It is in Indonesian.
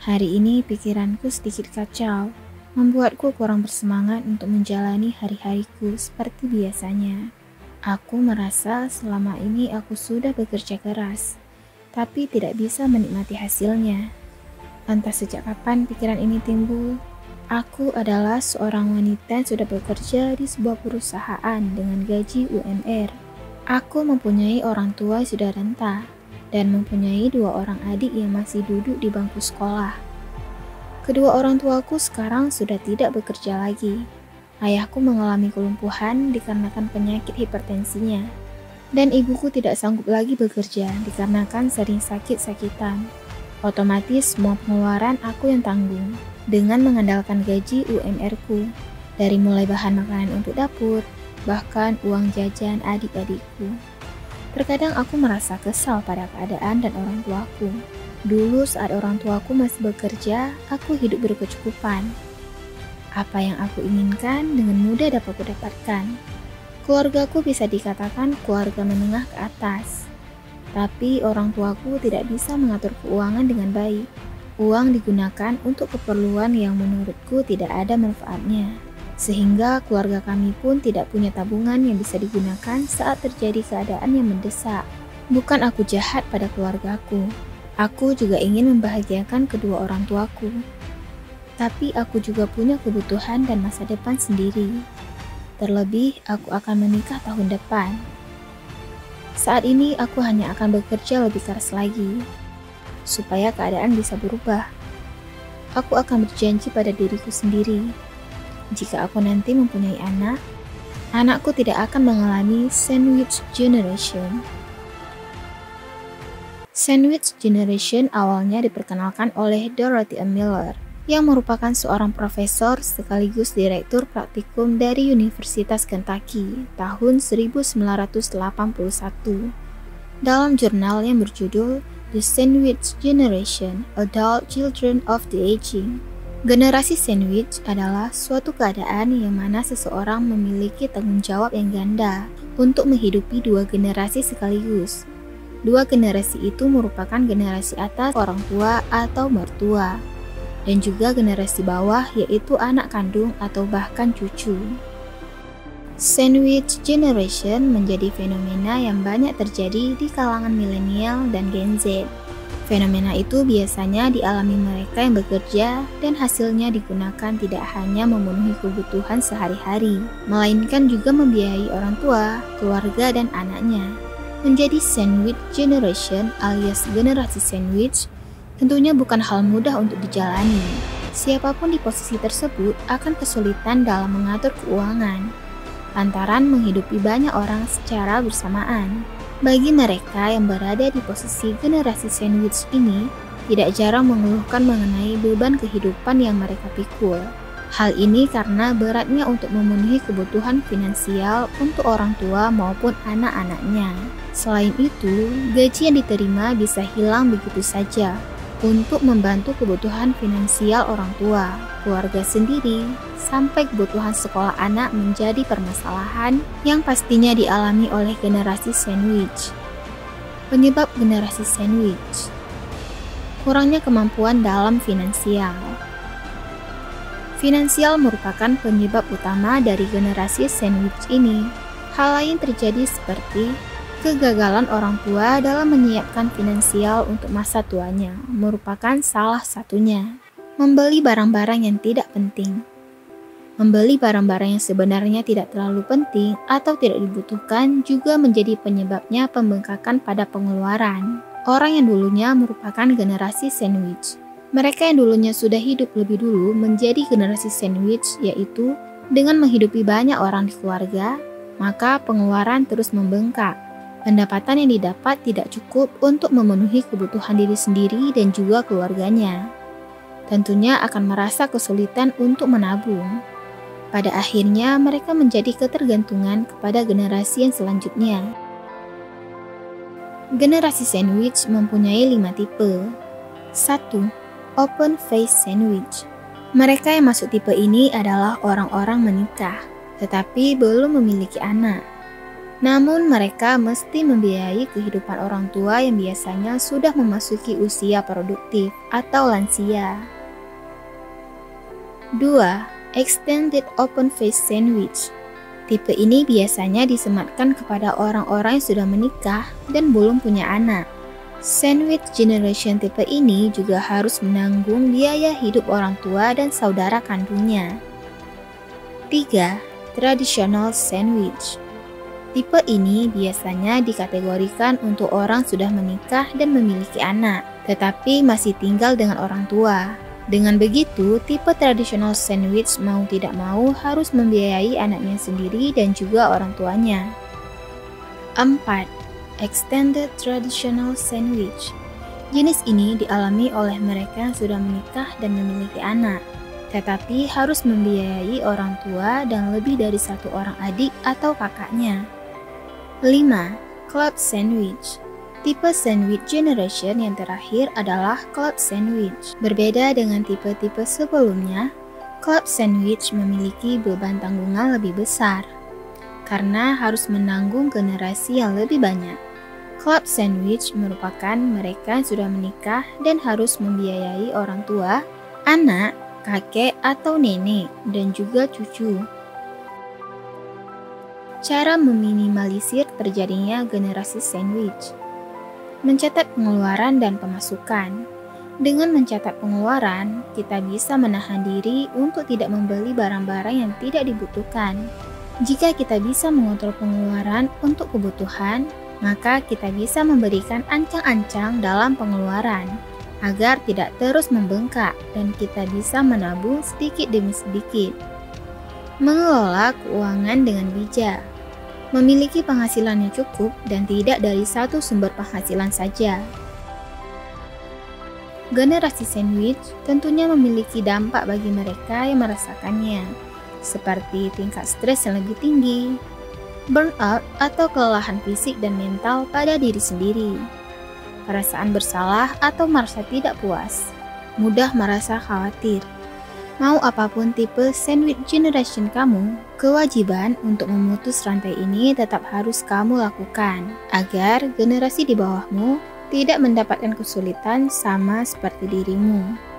Hari ini pikiranku sedikit kacau, membuatku kurang bersemangat untuk menjalani hari-hariku seperti biasanya. Aku merasa selama ini aku sudah bekerja keras, tapi tidak bisa menikmati hasilnya. Entah sejak kapan pikiran ini timbul. Aku adalah seorang wanita yang sudah bekerja di sebuah perusahaan dengan gaji UMR. Aku mempunyai orang tua yang sudah renta, dan mempunyai 2 orang adik yang masih duduk di bangku sekolah. Kedua orang tuaku sekarang sudah tidak bekerja lagi. Ayahku mengalami kelumpuhan dikarenakan penyakit hipertensinya, dan ibuku tidak sanggup lagi bekerja dikarenakan sering sakit-sakitan. Otomatis semua pengeluaran aku yang tanggung, dengan mengandalkan gaji UMR-ku, dari mulai bahan makanan untuk dapur, bahkan uang jajan adik-adikku. Terkadang aku merasa kesal pada keadaan dan orang tuaku. Dulu saat orang tuaku masih bekerja, aku hidup berkecukupan. Apa yang aku inginkan dengan mudah dapat kudapatkan. Keluargaku bisa dikatakan keluarga menengah ke atas. Tapi orang tuaku tidak bisa mengatur keuangan dengan baik. Uang digunakan untuk keperluan yang menurutku tidak ada manfaatnya. Sehingga keluarga kami pun tidak punya tabungan yang bisa digunakan saat terjadi keadaan yang mendesak. Bukan aku jahat pada keluargaku. Aku juga ingin membahagiakan kedua orang tuaku. Tapi aku juga punya kebutuhan dan masa depan sendiri. Terlebih, aku akan menikah tahun depan. Saat ini aku hanya akan bekerja lebih keras lagi, supaya keadaan bisa berubah. Aku akan berjanji pada diriku sendiri. Jika aku nanti mempunyai anak, anakku tidak akan mengalami sandwich generation. Sandwich generation awalnya diperkenalkan oleh Dorothy M. Miller, yang merupakan seorang profesor sekaligus direktur praktikum dari Universitas Kentucky tahun 1981. Dalam jurnal yang berjudul The Sandwich Generation: Adult Children of the Aging. Generasi sandwich adalah suatu keadaan yang mana seseorang memiliki tanggung jawab yang ganda untuk menghidupi 2 generasi sekaligus. 2 generasi itu merupakan generasi atas orang tua atau mertua, dan juga generasi bawah yaitu anak kandung atau bahkan cucu. Sandwich generation menjadi fenomena yang banyak terjadi di kalangan milenial dan Gen Z. Fenomena itu biasanya dialami mereka yang bekerja dan hasilnya digunakan tidak hanya memenuhi kebutuhan sehari-hari, melainkan juga membiayai orang tua, keluarga, dan anaknya. Menjadi sandwich generation alias generasi sandwich tentunya bukan hal mudah untuk dijalani. Siapapun di posisi tersebut akan kesulitan dalam mengatur keuangan, lantaran menghidupi banyak orang secara bersamaan. Bagi mereka yang berada di posisi generasi sandwich ini, tidak jarang mengeluhkan mengenai beban kehidupan yang mereka pikul. Hal ini karena beratnya untuk memenuhi kebutuhan finansial untuk orang tua maupun anak-anaknya. Selain itu, gaji yang diterima bisa hilang begitu saja untuk membantu kebutuhan finansial orang tua, keluarga sendiri, sampai kebutuhan sekolah anak menjadi permasalahan yang pastinya dialami oleh generasi sandwich. Penyebab generasi sandwich: kurangnya kemampuan dalam finansial. Finansial merupakan penyebab utama dari generasi sandwich ini. Hal lain terjadi seperti kegagalan orang tua dalam menyiapkan finansial untuk masa tuanya merupakan salah satunya. Membeli barang-barang yang tidak penting. Membeli barang-barang yang sebenarnya tidak terlalu penting atau tidak dibutuhkan juga menjadi penyebabnya pembengkakan pada pengeluaran. Orang yang dulunya merupakan generasi sandwich. Mereka yang dulunya sudah hidup lebih dulu menjadi generasi sandwich, yaitu dengan menghidupi banyak orang di keluarga, maka pengeluaran terus membengkak. Pendapatan yang didapat tidak cukup untuk memenuhi kebutuhan diri sendiri dan juga keluarganya. Tentunya akan merasa kesulitan untuk menabung. Pada akhirnya mereka menjadi ketergantungan kepada generasi yang selanjutnya. Generasi sandwich mempunyai 5 tipe. 1. Open face sandwich. Mereka yang masuk tipe ini adalah orang-orang menikah, tetapi belum memiliki anak. Namun mereka mesti membiayai kehidupan orang tua yang biasanya sudah memasuki usia produktif atau lansia. 2. Extended open face sandwich. Tipe ini biasanya disematkan kepada orang-orang yang sudah menikah dan belum punya anak. Sandwich generation tipe ini juga harus menanggung biaya hidup orang tua dan saudara kandungnya. 3. Traditional sandwich. Tipe ini biasanya dikategorikan untuk orang sudah menikah dan memiliki anak, tetapi masih tinggal dengan orang tua. Dengan begitu, tipe traditional sandwich mau tidak mau harus membiayai anaknya sendiri dan juga orang tuanya. 4. Extended traditional sandwich. Jenis ini dialami oleh mereka yang sudah menikah dan memiliki anak, tetapi harus membiayai orang tua dan lebih dari satu orang adik atau kakaknya. 5. Club sandwich. Tipe sandwich generation yang terakhir adalah club sandwich. Berbeda dengan tipe-tipe sebelumnya, club sandwich memiliki beban tanggungan lebih besar karena harus menanggung generasi yang lebih banyak. Club sandwich merupakan mereka yang sudah menikah dan harus membiayai orang tua, anak, kakek atau nenek, dan juga cucu. Cara meminimalisir terjadinya generasi sandwich. Mencatat pengeluaran dan pemasukan. Dengan mencatat pengeluaran, kita bisa menahan diri untuk tidak membeli barang-barang yang tidak dibutuhkan. Jika kita bisa mengontrol pengeluaran untuk kebutuhan, maka kita bisa memberikan ancang-ancang dalam pengeluaran agar tidak terus membengkak dan kita bisa menabung sedikit demi sedikit. Mengelola keuangan dengan bijak. Memiliki penghasilan yang cukup dan tidak dari satu sumber penghasilan saja. Generasi sandwich tentunya memiliki dampak bagi mereka yang merasakannya, seperti tingkat stres yang lebih tinggi, burnout atau kelelahan fisik dan mental pada diri sendiri, perasaan bersalah atau merasa tidak puas, mudah merasa khawatir. Mau apapun tipe sandwich generation kamu, kewajiban untuk memutus rantai ini tetap harus kamu lakukan agar generasi di bawahmu tidak mendapatkan kesulitan sama seperti dirimu.